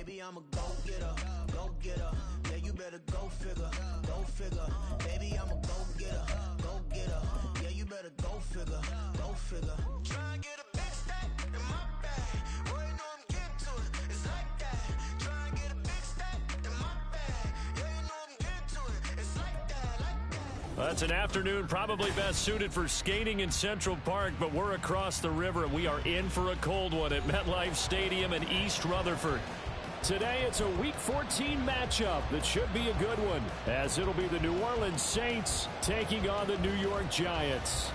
Baby, I'm a go-getter, go-getter. Yeah, you better go figure, go figure. Baby, I'm a go-getter, go-getter. Yeah, you better go figure, go figure. Try and get a big stack in my bag. Boy, you know I'm getting to it. It's like that. Try and get a big stack in my bag. Yeah, you know I'm getting to it. It's like that, like that. That's an afternoon probably best suited for skating in Central Park, but we're across the river and we are in for a cold one at MetLife Stadium in East Rutherford. Today it's a Week 14 matchup that should be a good one, as it'll be the New Orleans Saints taking on the New York Giants.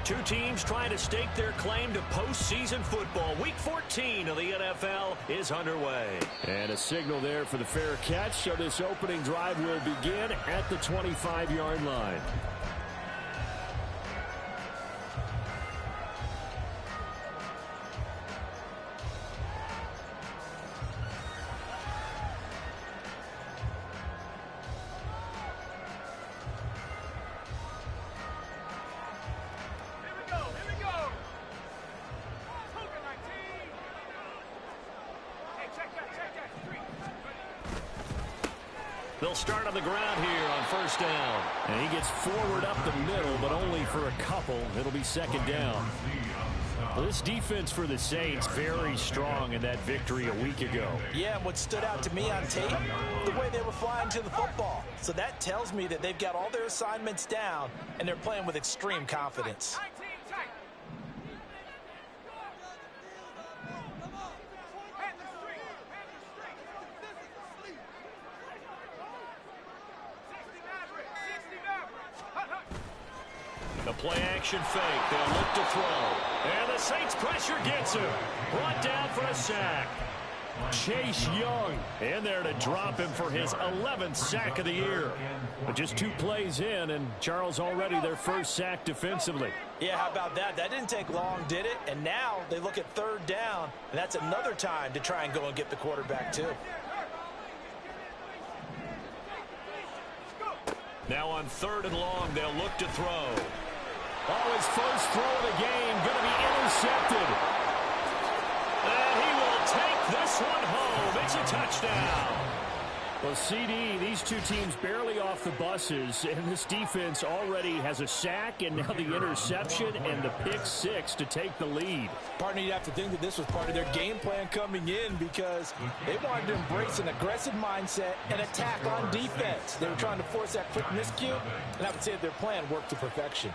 Two teams trying to stake their claim to postseason football. Week 14 of the NFL is underway. And a signal there for the fair catch, so this opening drive will begin at the 25-yard line. They'll start on the ground here on first down. And he gets forward up the middle, but only for a couple. It'll be second down. Well, this defense for the Saints, very strong in that victory a week ago. Yeah, and what stood out to me on tape, the way they were flying to the football. So that tells me that they've got all their assignments down, and they're playing with extreme confidence. The play-action fake. They'll look to throw. And the Saints pressure gets him. Brought down for a sack. Chase Young in there to drop him for his 11th sack of the year. But just 2 plays in, and Charles already their first sack defensively. Yeah, how about that? That didn't take long, did it? And now they look at third down, and that's another time to try and go and get the quarterback, too. Now on 3rd and long, they'll look to throw. Oh, his first throw of the game going to be intercepted. And he will take this one home. It's a touchdown. Well, CD, these two teams barely off the buses, and this defense already has a sack and now the interception and the pick 6 to take the lead. Partner, you'd have to think that this was part of their game plan coming in because they wanted to embrace an aggressive mindset and attack on defense. They were trying to force that quick miscue, and I would say that their plan worked to perfection.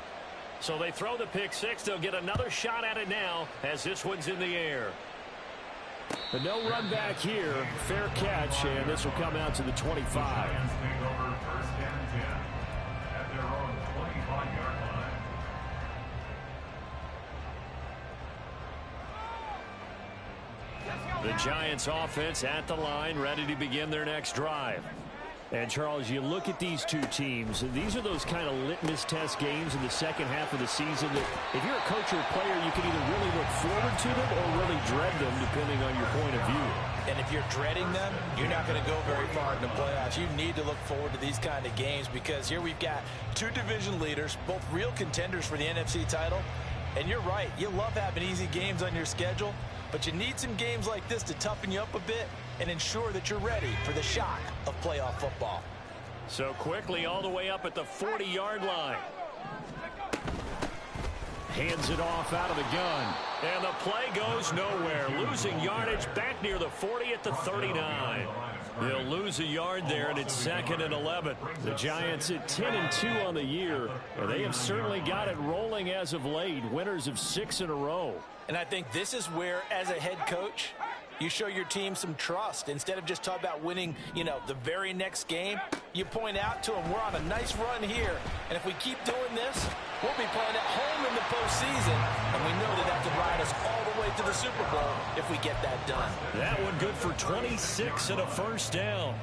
So they throw the pick 6. They'll get another shot at it now as this one's in the air. But no run back here. Fair catch, and this will come out to the 25. The Giants offense at the line, ready to begin their next drive. And, Charles, you look at these two teams, and these are those kind of litmus test games in the second half of the season that if you're a coach or a player, you can either really look forward to them or really dread them, depending on your point of view. And if you're dreading them, you're not going to go very far in the playoffs. You need to look forward to these kind of games because here we've got 2 division leaders, both real contenders for the NFC title. And you're right, you love having easy games on your schedule, but you need some games like this to toughen you up a bit and ensure that you're ready for the shock of playoff football. So quickly all the way up at the 40-yard line. Hands it off out of the gun. And the play goes nowhere. Losing yardage back near the 40 at the 39. They'll lose a yard there, and it's 2nd and 11. The Giants at 10-2 on the year. And they have certainly got it rolling as of late. Winners of 6 in a row. And I think this is where, as a head coach, you show your team some trust. Instead of just talking about winning, the very next game, you point out to them, we're on a nice run here. And if we keep doing this, we'll be playing at home in the postseason. And we know that could ride us all the way to the Super Bowl if we get that done. That one good for 26 and a first down.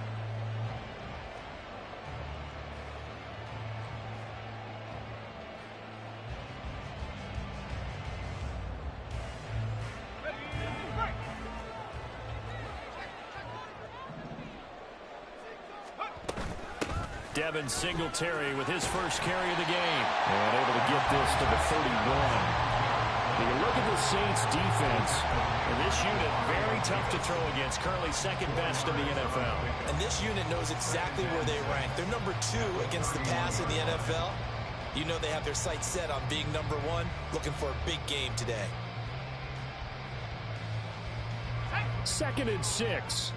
Devin Singletary with his first carry of the game. And able to get this to the 31. When you look at the Saints defense, and this unit very tough to throw against, currently second best in the NFL. And this unit knows exactly where they rank. They're number 2 against the pass in the NFL. You know they have their sights set on being number 1, looking for a big game today. 2nd and 6.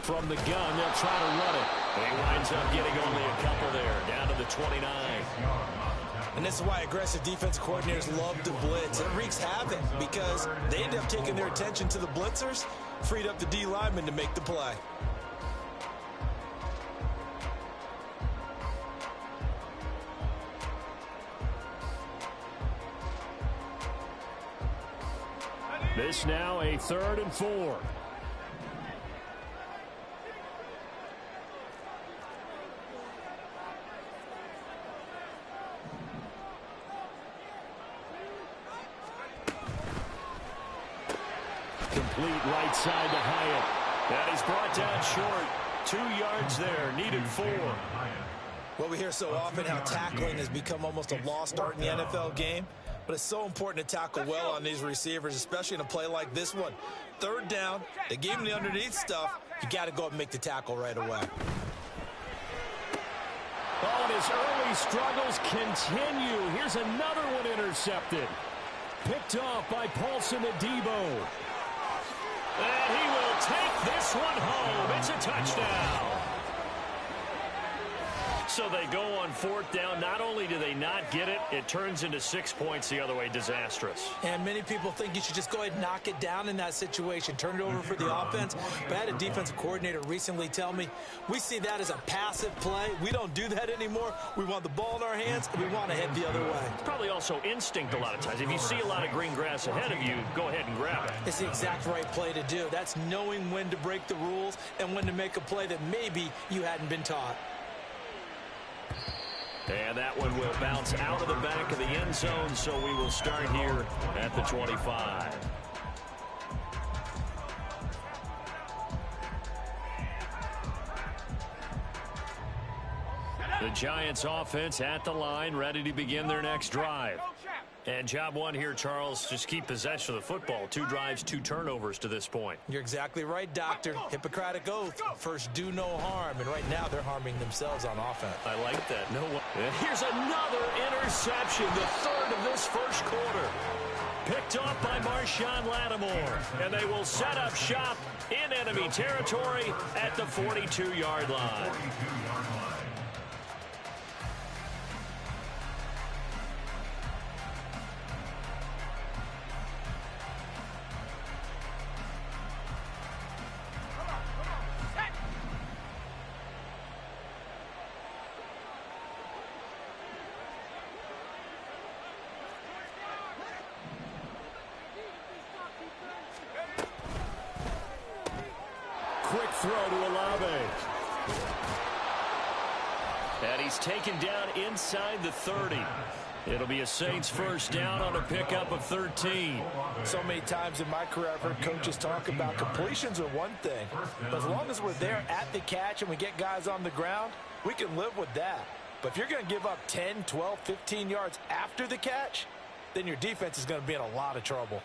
From the gun, they'll try to run it. And he winds up getting only a couple there, down to the 29. And this is why aggressive defense coordinators love to blitz. It wreaks havoc because they end up taking their attention to the blitzers, freed up the D lineman to make the play. This now a 3rd and 4. Complete right side to Hyatt. That is brought down short. 2 yards there, needed 4. Well, we hear so often how tackling has become almost a lost art in the NFL game. But it's so important to tackle well on these receivers, especially in a play like this one. 3rd down, they gave him the underneath stuff. You got to go up and make the tackle right away. Oh, and his early struggles continue. Here's another one intercepted. Picked off by Paulson Adebo. And he will take this one home. It's a touchdown. So they go on 4th down. Not only do they not get it, it turns into 6 points the other way. Disastrous. And many people think you should just go ahead and knock it down in that situation. Turn it over for the offense. But I had a defensive coordinator recently tell me, we see that as a passive play. We don't do that anymore. We want the ball in our hands, and we want to head the other way. It's probably also instinct a lot of times. If you see a lot of green grass ahead of you, go ahead and grab it. It's the exact right play to do. That's knowing when to break the rules and when to make a play that maybe you hadn't been taught. And that one will bounce out of the back of the end zone, so we will start here at the 25. The Giants offense at the line, ready to begin their next drive. And job one here, Charles, just keep possession of the football. 2 drives, 2 turnovers to this point. You're exactly right, Doctor. Hippocratic oath. First, do no harm. And right now, they're harming themselves on offense. I like that. No one. Here's another interception, the 3rd of this first quarter. Picked off by Marshawn Lattimore. And they will set up shop in enemy territory at the 42-yard line. Quick throw to Olave. And he's taken down inside the 30. It'll be a Saints first down on a pickup of 13. So many times in my career, I've heard coaches talk about completions are one thing. But as long as we're there at the catch and we get guys on the ground, we can live with that. But if you're going to give up 10, 12, 15 yards after the catch, then your defense is going to be in a lot of trouble.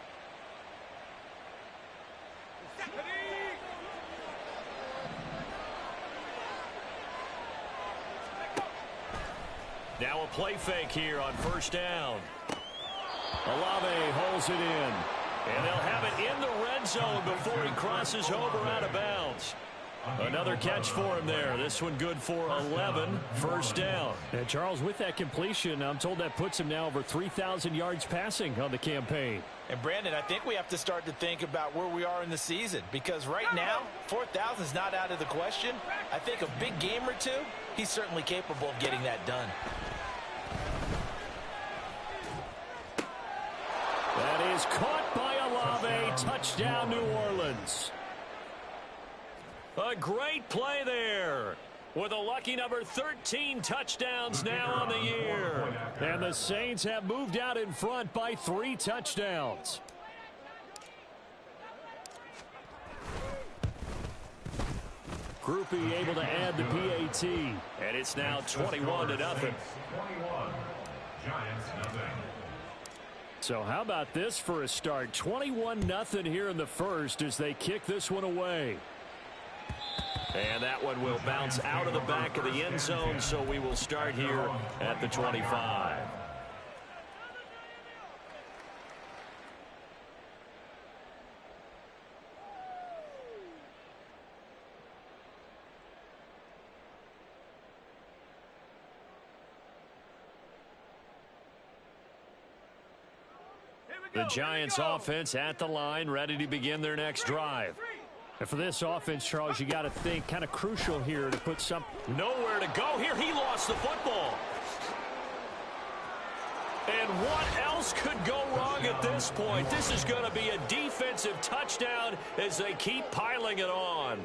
Now a play fake here on first down. Olave holds it in. And they'll have it in the red zone before he crosses over out of bounds. Another catch for him there. This one good for 11. First down. And Charles, with that completion, I'm told that puts him now over 3,000 yards passing on the campaign. And Brandon, I think we have to start to think about where we are in the season, because right now 4,000 is not out of the question. I think a big game or two, he's certainly capable of getting that done. That is caught by Olave. Touchdown, New Orleans. A great play there with a lucky number 13 touchdowns now on the year. And the Saints have moved out in front by 3 touchdowns. Groupie able to add the PAT. And it's now 21-0. So how about this for a start? 21-0 here in the first as they kick this one away. And that one will bounce out of the back of the end zone, so we will start here at the 25. The Giants offense at the line, ready to begin their next drive. And for this offense, Charles, you got to think kind of crucial here to put some. Nowhere to go here. He lost the football. And what else could go wrong at this point? This is going to be a defensive touchdown as they keep piling it on.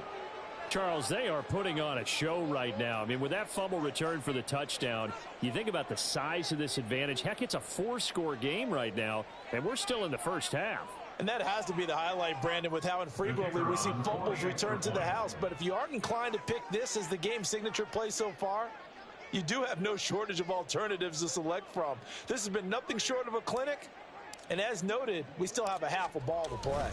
Charles, they are putting on a show right now. I mean, with that fumble return for the touchdown, you think about the size of this advantage. Heck, it's a 4-score game right now, and we're still in the first half. And that has to be the highlight, Brandon, with how infrequently we see fumbles return to the house. But if you aren't inclined to pick this as the game signature play so far, you do have no shortage of alternatives to select from. This has been nothing short of a clinic. And as noted, we still have a half a ball to play.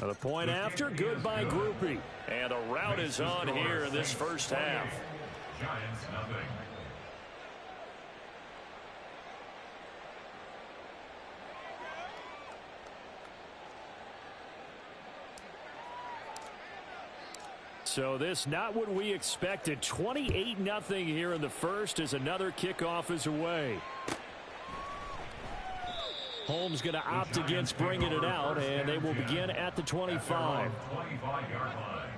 The point after, goodbye Groupie. And a rout is on here in this first half. Giants nothing. So this not what we expected. 28-0 here in the first as another kickoff is away. Holmes going to opt against bringing it out, and they will begin at the 25. 25-yard line.